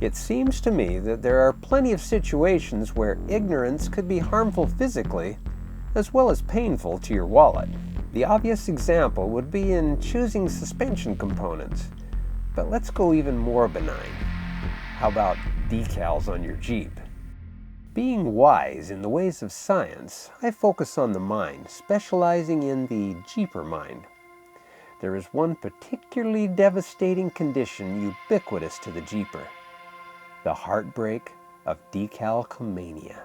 It seems to me that there are plenty of situations where ignorance could be harmful physically, as well as painful to your wallet. The obvious example would be in choosing suspension components, but let's go even more benign. How about decals on your Jeep? Being wise in the ways of science, I focus on the mind, specializing in the Jeeper mind. There is one particularly devastating condition ubiquitous to the Jeeper: the heartbreak of Decalcomania.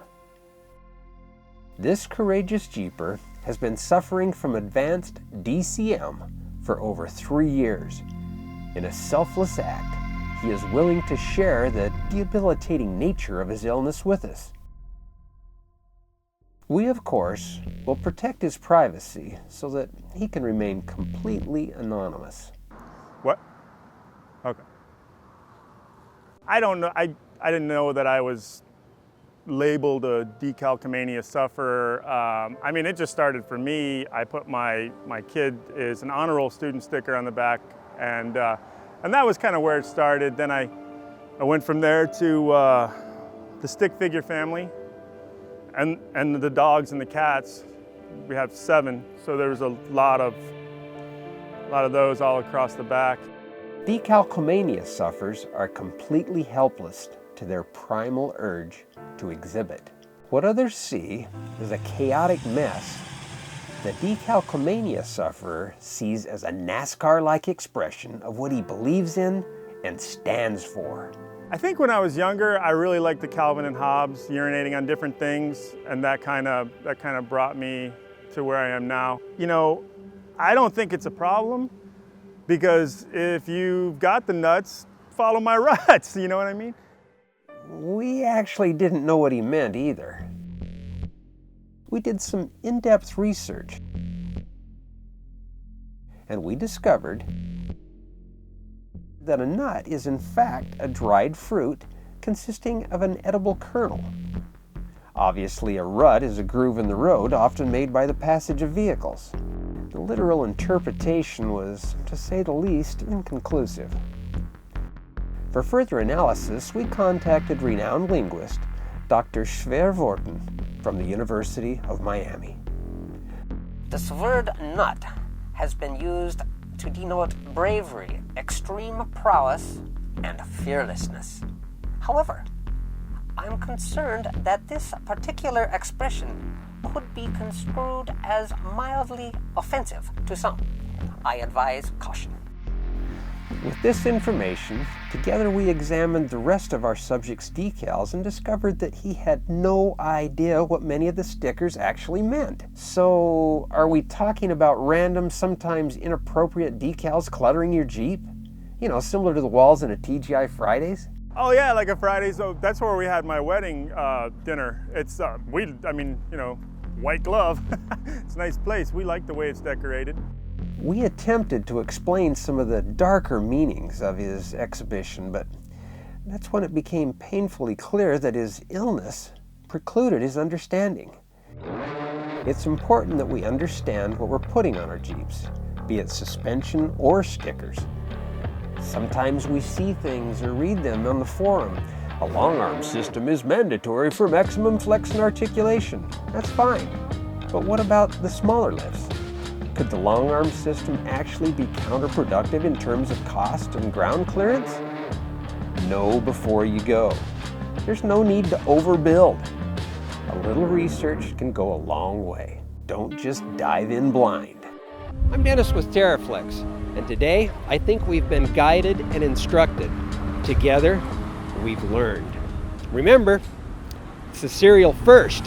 This courageous Jeeper has been suffering from advanced DCM for over 3 years. In a selfless act, he is willing to share the debilitating nature of his illness with us. We, of course, will protect his privacy so that he can remain completely anonymous. What? Okay. I don't know. I didn't know that I was labeled a Decalcomania sufferer. I mean, it just started for me. I put my kid is an honor roll student sticker on the back, and that was kind of where it started. Then I went from there to the stick figure family, and the dogs and the cats. We have 7, so there's a lot of those all across the back. Decalcomania sufferers are completely helpless to their primal urge to exhibit. What others see is a chaotic mess. The Decalcomania sufferer sees as a NASCAR-like expression of what he believes in and stands for. I think when I was younger, I really liked the Calvin and Hobbes, urinating on different things, and that kind of brought me to where I am now. You know, I don't think it's a problem, because if you've got the nuts, follow my ruts, you know what I mean? We actually didn't know what he meant either. We did some in-depth research, and we discovered that a nut is in fact a dried fruit consisting of an edible kernel. Obviously, a rut is a groove in the road, often made by the passage of vehicles. The literal interpretation was, to say the least, inconclusive. For further analysis, we contacted renowned linguist Dr. Schwervorten from the University of Miami. This word nut has been used to denote bravery, extreme prowess, and fearlessness. However, I'm concerned that this particular expression could be construed as mildly offensive to some. I advise caution. With this information, together we examined the rest of our subject's decals and discovered that he had no idea what many of the stickers actually meant. So, are we talking about random, sometimes inappropriate decals cluttering your Jeep? You know, similar to the walls in a TGI Fridays? Oh yeah, like a Fridays. So that's where we had my wedding dinner. It's white glove. It's a nice place. We like the way it's decorated. We attempted to explain some of the darker meanings of his exhibition, but that's when it became painfully clear that his illness precluded his understanding. It's important that we understand what we're putting on our Jeeps, be it suspension or stickers. Sometimes we see things or read them on the forum. A long arm system is mandatory for maximum flex and articulation. That's fine. But what about the smaller lifts? Could the long arm system actually be counterproductive in terms of cost and ground clearance? Know before you go. There's no need to overbuild. A little research can go a long way. Don't just dive in blind. I'm Dennis with TeraFlex, and today I think we've been guided and instructed. Together, we've learned. Remember, it's the cereal first,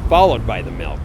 followed by the milk.